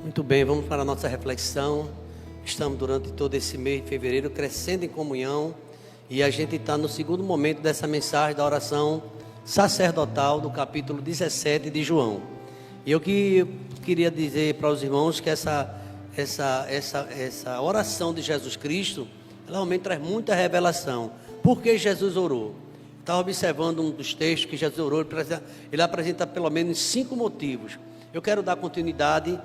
Muito bem, vamos para a nossa reflexão. Estamos durante todo esse mês de fevereiro crescendo em comunhão e a gente está no segundo momento dessa mensagem da oração sacerdotal do capítulo 17 de João. E eu queria dizer para os irmãos que essa oração de Jesus Cristo, ela realmente traz muita revelação. Por que Jesus orou? Estava observando um dos textos que Jesus orou, ele apresenta pelo menos 5 motivos. Eu quero dar continuidade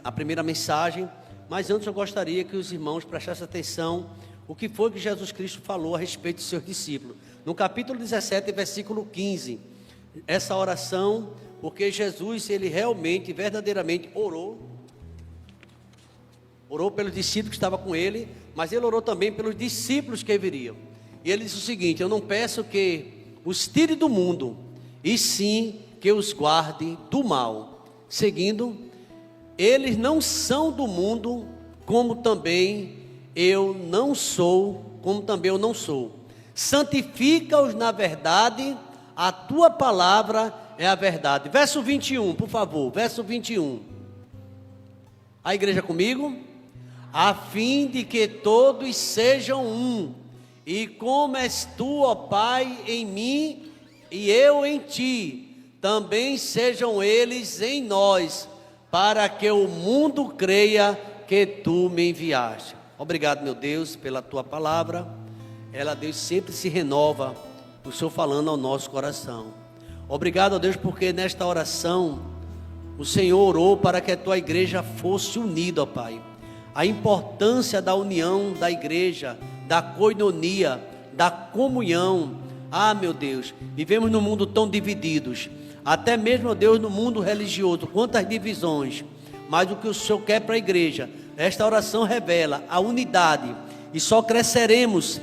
à primeira mensagem, mas antes eu gostaria que os irmãos prestassem atenção o que foi que Jesus Cristo falou a respeito dos seus discípulos. No capítulo 17, versículo 15, essa oração, porque Jesus, ele realmente, verdadeiramente orou pelos discípulos que estavam com ele, mas ele orou também pelos discípulos que viriam. E ele disse o seguinte: eu não peço que os tire do mundo, e sim que os guarde do mal. Seguindo, eles não são do mundo, como também eu não sou. Santifica-os na verdade, a tua palavra é a verdade. Verso 21, por favor, verso 21. A igreja comigo? A fim de que todos sejam um, e como és tu, ó Pai, em mim e eu em ti, também sejam eles em nós, para que o mundo creia que tu me enviaste. Obrigado, meu Deus, pela tua palavra. Ela, Deus, sempre se renova, o Senhor falando ao nosso coração. Obrigado, ó Deus, porque nesta oração o Senhor orou para que a tua igreja fosse unida, ó Pai. A importância da união da igreja, da koinonia, da comunhão. Ah, meu Deus, vivemos num mundo tão divididos, até mesmo, ó Deus, no mundo religioso, quantas divisões. Mas o que o Senhor quer para a igreja, esta oração revela a unidade, e só cresceremos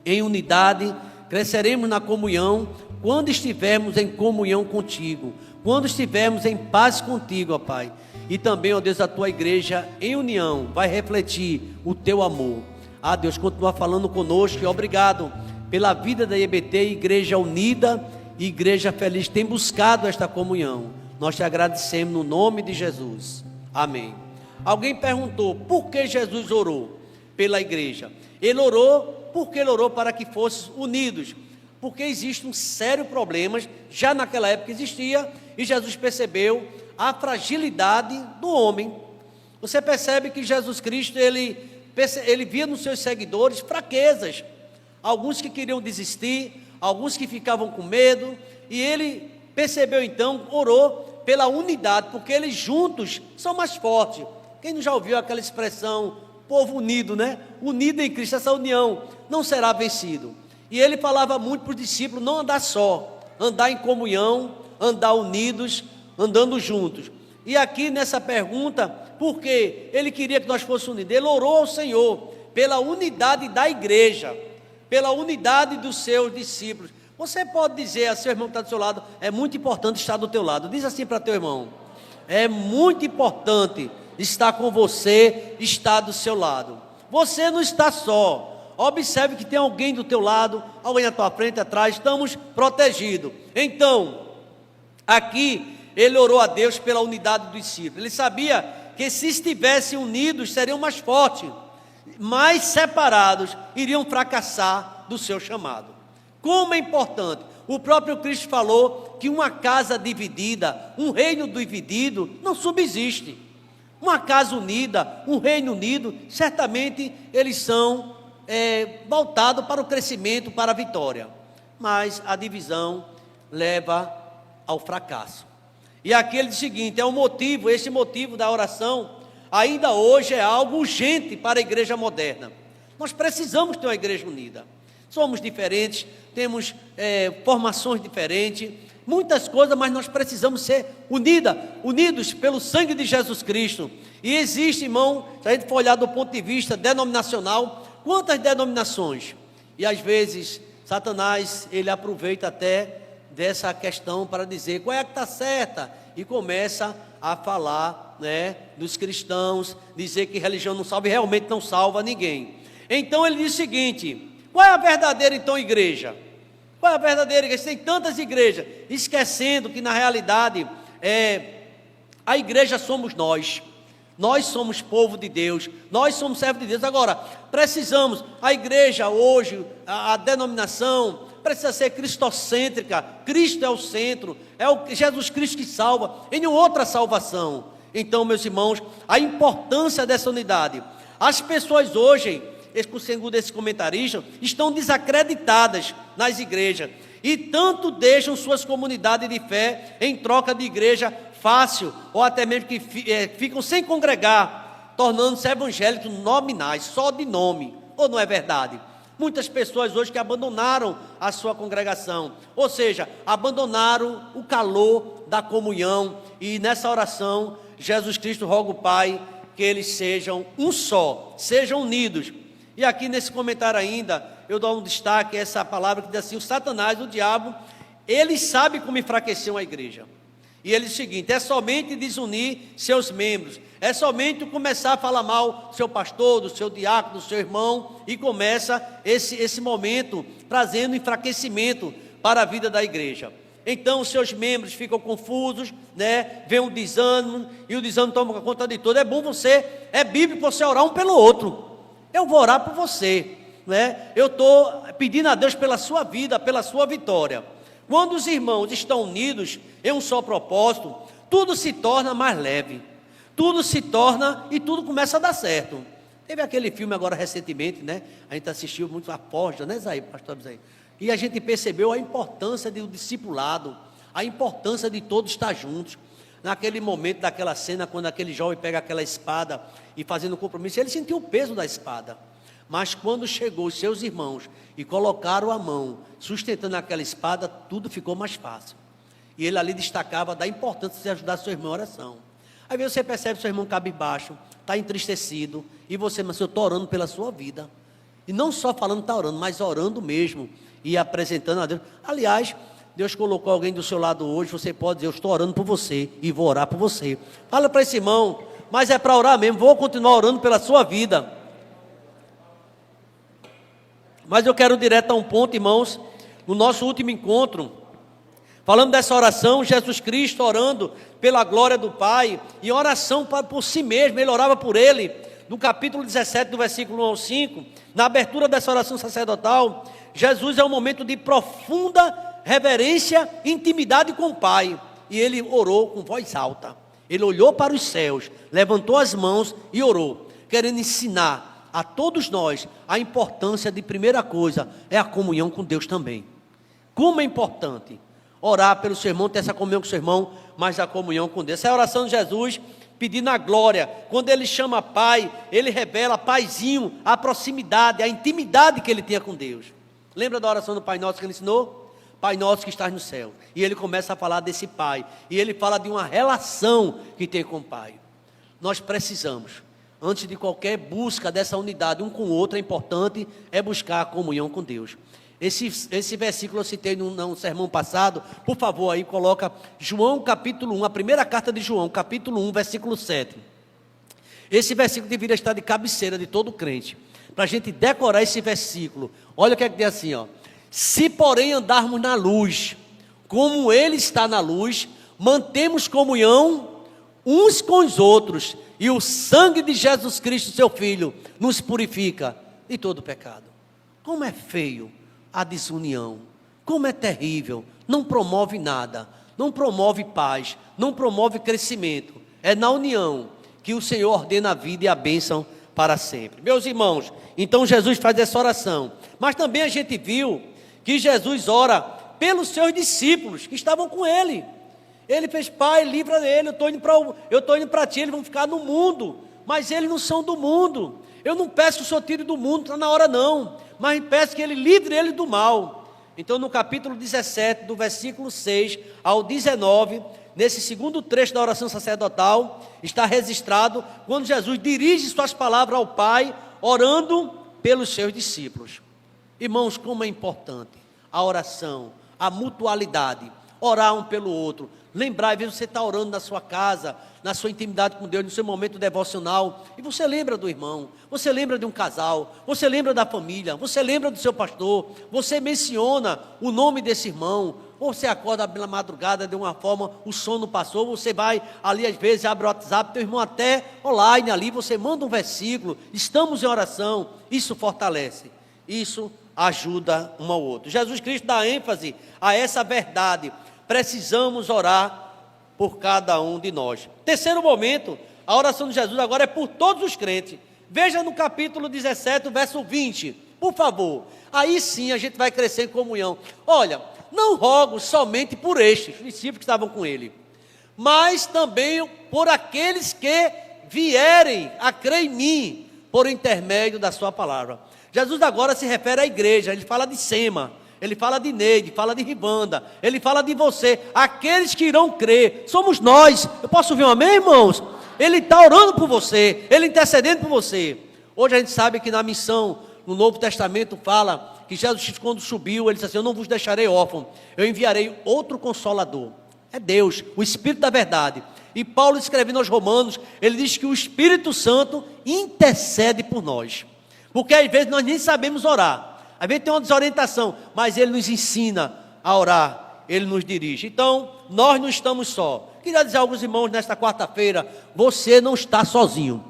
em unidade, cresceremos na comunhão, quando estivermos em comunhão contigo, quando estivermos em paz contigo, ó Pai. E também, ó Deus, a tua igreja em união vai refletir o teu amor. Ah, Deus, continua falando conosco, e obrigado pela vida da IBT, Igreja Unida, Igreja Feliz, tem buscado esta comunhão. Nós te agradecemos no nome de Jesus. Amém. Alguém perguntou, por que Jesus orou pela igreja? Ele orou, porque ele orou para que fossem unidos. Porque existe um sério problema, já naquela época existia, e Jesus percebeu a fragilidade do homem. Você percebe que Jesus Cristo, ele via nos seus seguidores fraquezas. Alguns que queriam desistir, alguns que ficavam com medo, e ele percebeu então, orou pela unidade, porque eles juntos são mais fortes. Quem não já ouviu aquela expressão, povo unido, né? Unido em Cristo, essa união não será vencido. E ele falava muito para os discípulos, não andar só, andar em comunhão, andar unidos, andando juntos. E aqui nessa pergunta, porque ele queria que nós fôssemos unidos, ele orou ao Senhor pela unidade da igreja, pela unidade dos seus discípulos. Você pode dizer a seu irmão que está do seu lado, é muito importante estar do teu lado. Diz assim para teu irmão, é muito importante estar com você, estar do seu lado. Você não está só. Observe que tem alguém do teu lado, alguém na tua frente, atrás, estamos protegidos. Então, aqui, ele orou a Deus pela unidade dos discípulos. Ele sabia que se estivessem unidos, seriam mais fortes. Mais separados, iriam fracassar do seu chamado. Como é importante, o próprio Cristo falou que uma casa dividida, um reino dividido, não subsiste. Uma casa unida, um reino unido, certamente eles são voltados para o crescimento, para a vitória. Mas a divisão leva ao fracasso. E aqui ele diz o seguinte, esse motivo da oração, ainda hoje é algo urgente para a igreja moderna. Nós precisamos ter uma igreja unida. Somos diferentes, temos formações diferentes, muitas coisas, mas nós precisamos ser unidos pelo sangue de Jesus Cristo. E existe, irmão, se a gente for olhar do ponto de vista denominacional, quantas denominações? E às vezes, Satanás, ele aproveita até dessa questão para dizer qual é a que está certa, e começa a falar, né, dos cristãos, dizer que religião não salva, e realmente não salva ninguém. Então ele diz o seguinte, qual é a verdadeira então igreja? Qual é a verdadeira igreja? Tem tantas igrejas, esquecendo que na realidade A igreja somos nós. Nós somos povo de Deus, nós somos servos de Deus. Agora, precisamos, a igreja hoje, a denominação, precisa ser cristocêntrica. Cristo é o centro, é o Jesus Cristo que salva, e nenhuma outra salvação. Então, meus irmãos, a importância dessa unidade. As pessoas hoje, segundo esse comentarista, estão desacreditadas nas igrejas, e tanto deixam suas comunidades de fé em troca de igreja fácil, ou até mesmo que ficam sem congregar, tornando-se evangélicos nominais, só de nome. Ou não é verdade? Muitas pessoas hoje que abandonaram a sua congregação, ou seja, abandonaram o calor da comunhão, e nessa oração, Jesus Cristo roga o Pai que eles sejam um só, sejam unidos. E aqui nesse comentário ainda, eu dou um destaque a essa palavra que diz assim: o Satanás, o diabo, ele sabe como enfraquecer uma igreja. E ele diz o seguinte: é somente desunir seus membros, é somente começar a falar mal do seu pastor, do seu diácono, do seu irmão, e começa esse momento trazendo enfraquecimento para a vida da igreja. Então os seus membros ficam confusos, né? Vem um desânimo, e o desânimo toma conta de tudo. É bíblico você orar um pelo outro. Eu vou orar por você, né? Eu estou pedindo a Deus pela sua vida, pela sua vitória. Quando os irmãos estão unidos em um só propósito, tudo se torna mais leve, tudo se torna e tudo começa a dar certo. Teve aquele filme agora recentemente, né? A gente assistiu muito a Forja, né, Zé, pastor Zé? E a gente percebeu a importância do discipulado, a importância de todos estar juntos. Naquele momento daquela cena, quando aquele jovem pega aquela espada e fazendo compromisso, ele sentiu o peso da espada. Mas quando chegou os seus irmãos e colocaram a mão, sustentando aquela espada, tudo ficou mais fácil. E ele ali destacava da importância de ajudar seu irmão em oração. Aí você percebe seu irmão cabisbaixo, está entristecido, e você, mas eu estou orando pela sua vida. E não só falando está orando, mas orando mesmo, e apresentando a Deus. Aliás, Deus colocou alguém do seu lado hoje, você pode dizer: eu estou orando por você, e vou orar por você. Fala para esse irmão: mas é para orar mesmo, vou continuar orando pela sua vida. Mas eu quero direto a um ponto, irmãos. No nosso último encontro, falando dessa oração, Jesus Cristo orando pela glória do Pai, e oração por si mesmo, ele orava por ele. No capítulo 17, do versículo 1 ao 5, na abertura dessa oração sacerdotal, Jesus é um momento de profunda reverência e intimidade com o Pai. E ele orou com voz alta. Ele olhou para os céus, levantou as mãos e orou, querendo ensinar a todos nós a importância de, primeira coisa, é a comunhão com Deus também. Como é importante orar pelo seu irmão, ter essa comunhão com o seu irmão, mas a comunhão com Deus. Essa é a oração de Jesus pedindo a glória. Quando ele chama Pai, ele revela, Paizinho, a proximidade, a intimidade que ele tinha com Deus. Lembra da oração do Pai Nosso que ele ensinou? Pai Nosso que estás no céu. E ele começa a falar desse Pai, e ele fala de uma relação que tem com o Pai. Nós precisamos, antes de qualquer busca dessa unidade um com o outro, é importante buscar a comunhão com Deus. Esse versículo eu citei num sermão passado. Por favor, aí coloca João capítulo 1, a primeira carta de João, capítulo 1, versículo 7. Esse versículo deveria estar de cabeceira de todo crente, para a gente decorar esse versículo. Olha o que é que diz assim, ó: se porém andarmos na luz, como ele está na luz, mantemos comunhão uns com os outros, e o sangue de Jesus Cristo, seu Filho, nos purifica de todo pecado. Como é feio a desunião, como é terrível, não promove nada, não promove paz, não promove crescimento. É na união que o Senhor ordena a vida e a bênção para sempre. Meus irmãos, então Jesus faz essa oração, mas também a gente viu que Jesus ora pelos seus discípulos que estavam com ele. Ele fez: Pai, livra ele, eu estou indo para ti, eles vão ficar no mundo, mas eles não são do mundo. Eu não peço que o Senhor tire do mundo, está na hora não, mas peço que ele livre ele do mal. Então no capítulo 17, do versículo 6 ao 19, nesse segundo trecho da oração sacerdotal, está registrado quando Jesus dirige suas palavras ao Pai, orando pelos seus discípulos. Irmãos, como é importante a oração, a mutualidade, orar um pelo outro. Lembrar, às vezes você está orando na sua casa, na sua intimidade com Deus, no seu momento devocional, e você lembra do irmão, você lembra de um casal, você lembra da família, você lembra do seu pastor, você menciona o nome desse irmão, Ou você acorda pela madrugada de uma forma, o sono passou, você vai ali às vezes, abre o WhatsApp, teu irmão até online ali, você manda um versículo, estamos em oração, isso fortalece, isso ajuda um ao outro. Jesus Cristo dá ênfase a essa verdade, precisamos orar por cada um de nós. Terceiro momento, a oração de Jesus agora é por todos os crentes. Veja no capítulo 17, verso 20, por favor. Aí sim a gente vai crescer em comunhão. Olha, não rogo somente por estes, os discípulos que estavam com ele, mas também por aqueles que vierem a crer em mim, por intermédio da sua palavra. Jesus agora se refere à igreja, ele fala de Sema, ele fala de Neide, fala de Ribanda, ele fala de você, aqueles que irão crer, somos nós. Eu posso ouvir um amém, irmãos? Ele está orando por você, ele intercedendo por você. Hoje a gente sabe que na missão, no Novo Testamento fala que Jesus, quando subiu, ele disse assim: eu não vos deixarei órfão, eu enviarei outro Consolador. É Deus, o Espírito da verdade. E Paulo, escrevendo aos Romanos, ele diz que o Espírito Santo intercede por nós, porque às vezes nós nem sabemos orar, às vezes tem uma desorientação, mas ele nos ensina a orar, ele nos dirige. Então, nós não estamos só. Queria dizer a alguns irmãos nesta quarta-feira, você não está sozinho.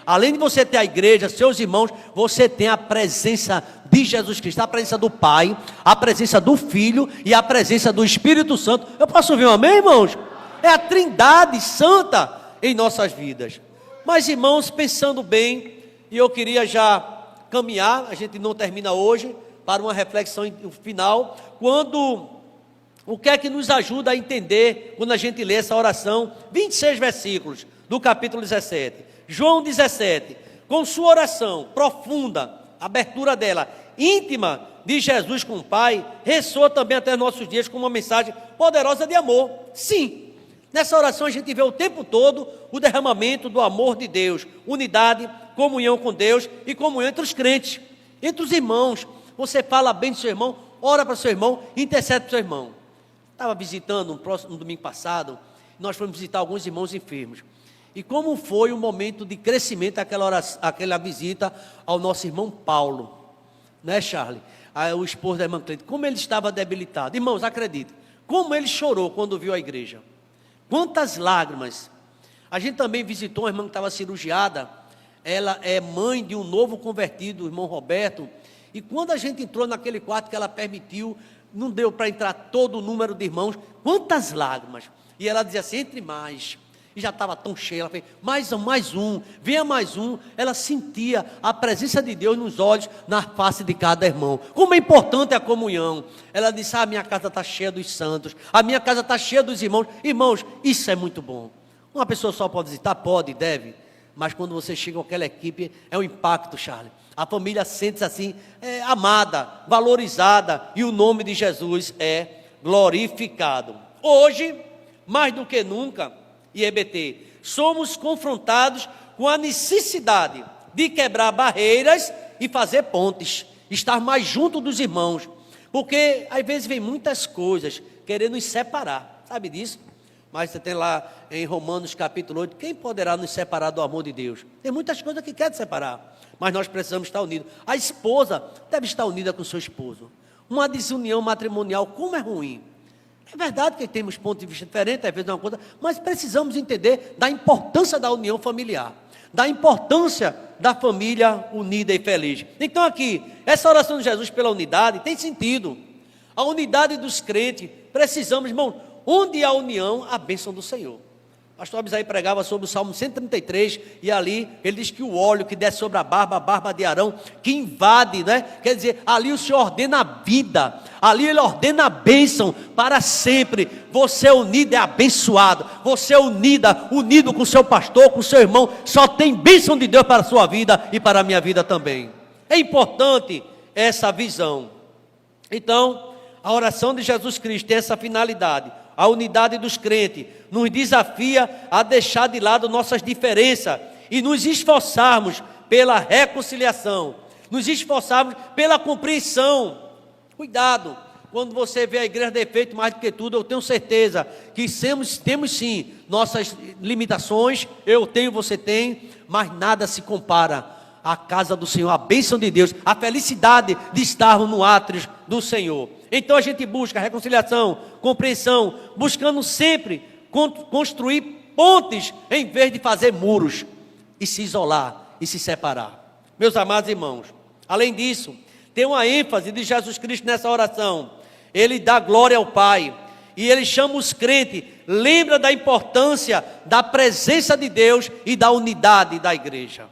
Além de você ter a igreja, seus irmãos, você tem a presença de Jesus Cristo, a presença do Pai, a presença do Filho e a presença do Espírito Santo. Eu posso ouvir um amém, irmãos? É a Trindade Santa em nossas vidas. Mas, irmãos, pensando bem, e eu queria já caminhar, a gente não termina hoje, para uma reflexão final, o que é que nos ajuda a entender, quando a gente lê essa oração, 26 versículos do capítulo 17, João 17, com sua oração profunda, abertura dela, íntima de Jesus com o Pai, ressoa também até nossos dias com uma mensagem poderosa de amor. Sim, nessa oração a gente vê o tempo todo o derramamento do amor de Deus, unidade, comunhão com Deus e comunhão entre os crentes, entre os irmãos. Você fala bem do seu irmão, ora para o seu irmão, intercede para o seu irmão. Estava visitando no domingo passado, nós fomos visitar alguns irmãos enfermos. E como foi o momento de crescimento aquela visita ao nosso irmão Paulo, né, Charlie? O esposo da irmã Cleide, como ele estava debilitado. Irmãos, acreditem, como ele chorou quando viu a igreja. Quantas lágrimas. A gente também visitou uma irmã que estava cirurgiada, ela é mãe de um novo convertido, o irmão Roberto, e quando a gente entrou naquele quarto que ela permitiu, não deu para entrar todo o número de irmãos, quantas lágrimas. E ela dizia assim: entre mais. E já estava tão cheia, ela fez, mais um, venha mais um. Ela sentia a presença de Deus nos olhos, na face de cada irmão. Como é importante a comunhão. Ela disse: a minha casa está cheia dos santos, a minha casa está cheia dos irmãos. Irmãos, isso é muito bom. Uma pessoa só pode visitar? Pode, deve, mas quando você chega com aquela equipe, é um impacto, Charlie. A família sente-se assim, amada, valorizada, e o nome de Jesus é glorificado. Hoje, mais do que nunca, IEBT, somos confrontados com a necessidade de quebrar barreiras e fazer pontes, estar mais junto dos irmãos, porque às vezes vem muitas coisas querendo nos separar, sabe disso? Mas você tem lá em Romanos capítulo 8, quem poderá nos separar do amor de Deus? Tem muitas coisas que querem separar, mas nós precisamos estar unidos. A esposa deve estar unida com o seu esposo. Uma desunião matrimonial, como é ruim. É verdade que temos pontos de vista diferentes, às vezes é uma coisa, mas precisamos entender da importância da união familiar, da importância da família unida e feliz. Então aqui, essa oração de Jesus pela unidade tem sentido. A unidade dos crentes, precisamos, irmão, onde há união, a bênção do Senhor. O pastor Abisaí pregava sobre o Salmo 133, e ali ele diz que o óleo que desce sobre a barba de Arão, que invade, né? Quer dizer, ali o Senhor ordena a vida, ali Ele ordena a bênção para sempre. Você é unido, é abençoado. Você é unido com o seu pastor, com o seu irmão, só tem bênção de Deus para a sua vida e para a minha vida também. É importante essa visão. Então, a oração de Jesus Cristo tem essa finalidade. A unidade dos crentes nos desafia a deixar de lado nossas diferenças e nos esforçarmos pela reconciliação, nos esforçarmos pela compreensão. Cuidado, quando você vê a igreja defeito mais do que tudo, eu tenho certeza que temos sim nossas limitações, eu tenho, você tem, mas nada se compara a casa do Senhor, a bênção de Deus, a felicidade de estarmos no átrio do Senhor. Então a gente busca reconciliação, compreensão, buscando sempre construir pontes em vez de fazer muros e se isolar e se separar. Meus amados irmãos, além disso, tem uma ênfase de Jesus Cristo nessa oração. Ele dá glória ao Pai e ele chama os crentes, lembra da importância da presença de Deus e da unidade da igreja.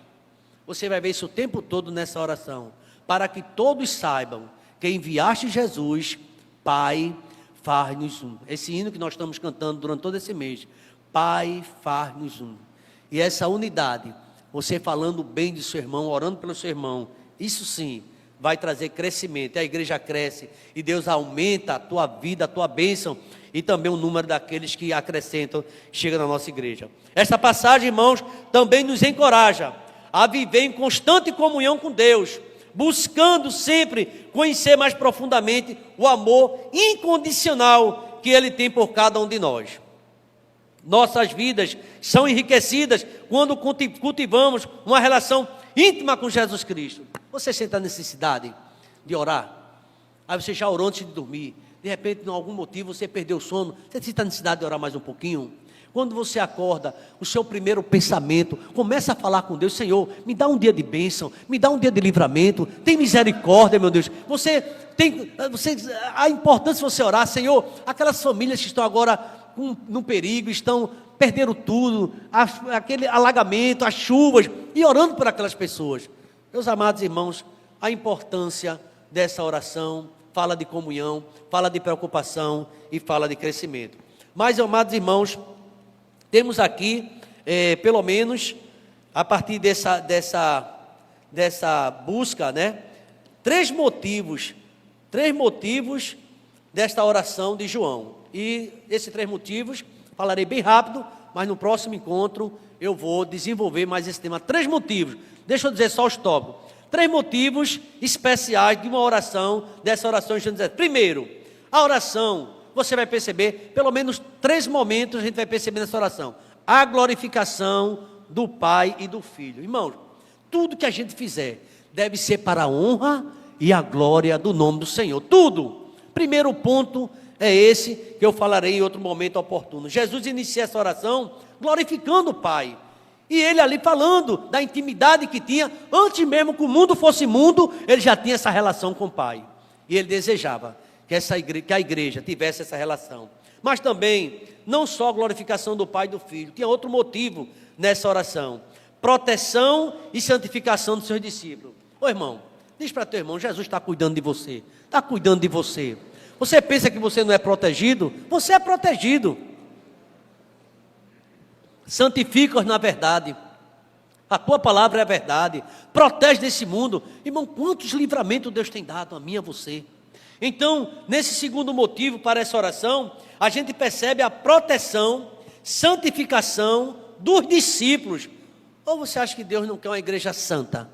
Você vai ver isso o tempo todo nessa oração, para que todos saibam que enviaste Jesus, Pai, faz-nos um. Esse hino que nós estamos cantando durante todo esse mês, Pai, faz-nos um. E essa unidade, você falando bem de seu irmão, orando pelo seu irmão, isso sim vai trazer crescimento. E a igreja cresce e Deus aumenta a tua vida, a tua bênção e também o número daqueles que acrescentam, chega na nossa igreja. Esta passagem, irmãos, também nos encoraja a viver em constante comunhão com Deus, buscando sempre conhecer mais profundamente o amor incondicional que Ele tem por cada um de nós. Nossas vidas são enriquecidas quando cultivamos uma relação íntima com Jesus Cristo. Você sente a necessidade de orar? Aí você já orou antes de dormir. De repente, por algum motivo, você perdeu o sono. Você sente a necessidade de orar mais um pouquinho? Quando você acorda, o seu primeiro pensamento, começa a falar com Deus: Senhor, me dá um dia de bênção, me dá um dia de livramento, tem misericórdia, meu Deus. A importância de você orar, Senhor, aquelas famílias que estão agora no perigo, perderam tudo, aquele alagamento, as chuvas, e orando por aquelas pessoas. Meus amados irmãos, a importância dessa oração fala de comunhão, fala de preocupação e fala de crescimento. Mas, amados irmãos, temos aqui, pelo menos, a partir dessa busca, né, três motivos desta oração de João. E esses três motivos, falarei bem rápido, mas no próximo encontro eu vou desenvolver mais esse tema. Três motivos, deixa eu dizer só os tópicos. Três motivos especiais de uma oração, dessa oração. Primeiro, a oração, você vai perceber, pelo menos três momentos a gente vai perceber nessa oração: a glorificação do Pai e do Filho. Irmãos, tudo que a gente fizer deve ser para a honra e a glória do nome do Senhor. Tudo. Primeiro ponto é esse, que eu falarei em outro momento oportuno. Jesus inicia essa oração glorificando o Pai. E ele ali falando da intimidade que tinha, antes mesmo que o mundo fosse mundo, ele já tinha essa relação com o Pai. E ele desejava que a igreja tivesse essa relação. Mas também, não só a glorificação do Pai e do Filho, tinha outro motivo nessa oração: proteção e santificação dos seus discípulos. Ô irmão, diz para teu irmão: Jesus está cuidando de você, está cuidando de você. Você pensa que você não é protegido? Você é protegido. Santifica-os na verdade. A tua palavra é a verdade. Protege desse mundo. Irmão, quantos livramentos Deus tem dado a mim e a você? Então, nesse segundo motivo para essa oração, a gente percebe a proteção, santificação dos discípulos. Ou você acha que Deus não quer uma igreja santa?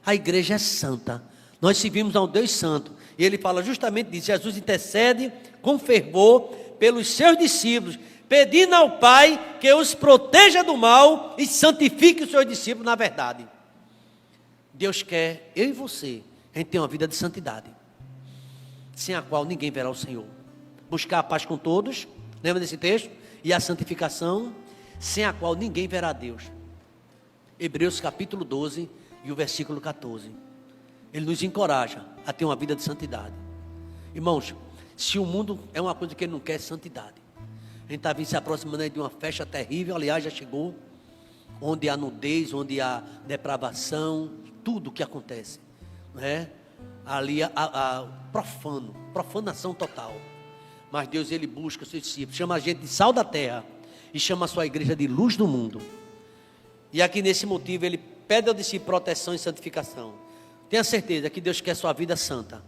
A igreja é santa. Nós servimos a um Deus santo. E ele fala justamente disso. Jesus intercede com fervor pelos seus discípulos, pedindo ao Pai que os proteja do mal e santifique os seus discípulos na verdade. Deus quer, eu e você, a gente tem uma vida de santidade, sem a qual ninguém verá o Senhor. Buscar a paz com todos, lembra desse texto? E a santificação, sem a qual ninguém verá a Deus. Hebreus capítulo 12 e o versículo 14. Ele nos encoraja a ter uma vida de santidade. Irmãos, se o mundo é uma coisa que ele não quer, é santidade. A gente está vindo se aproximando de uma festa terrível, aliás, já chegou, onde há nudez, onde há depravação, tudo que acontece, né? Ali profanação total. Mas Deus, ele busca os seus discípulos, chama a gente de sal da terra e chama a sua igreja de luz do mundo. E aqui nesse motivo ele pede ao discípulo proteção e santificação. Tenha certeza que Deus quer sua vida santa,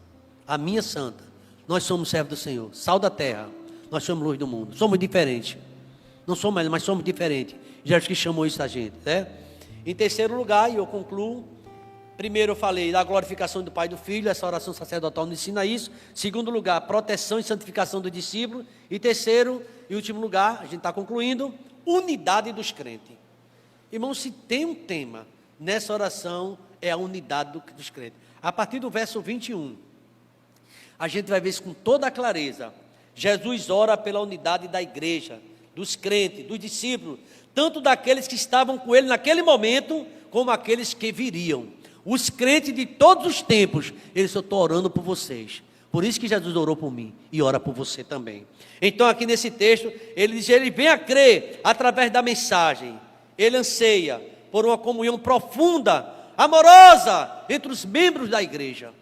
a minha santa. Nós somos servos do Senhor, sal da terra. Nós somos luz do mundo, somos diferentes. Não somos, mas somos diferentes. Jesus que chamou isso a gente, né? Em terceiro lugar, e eu concluo, primeiro eu falei da glorificação do Pai e do Filho, essa oração sacerdotal nos ensina isso. Segundo lugar, proteção e santificação do discípulo. E terceiro e último lugar, a gente está concluindo, unidade dos crentes. Irmãos, se tem um tema nessa oração, é a unidade dos crentes. A partir do verso 21, a gente vai ver isso com toda a clareza. Jesus ora pela unidade da igreja, dos crentes, dos discípulos, tanto daqueles que estavam com ele naquele momento, como aqueles que viriam. Os crentes de todos os tempos, eles só estão orando por vocês. Por isso que Jesus orou por mim e ora por você também. Então aqui nesse texto, ele diz, ele vem a crer através da mensagem. Ele anseia por uma comunhão profunda, amorosa, entre os membros da igreja.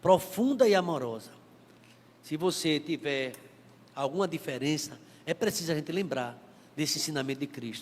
Profunda e amorosa. Se você tiver alguma diferença, é preciso a gente lembrar desse ensinamento de Cristo.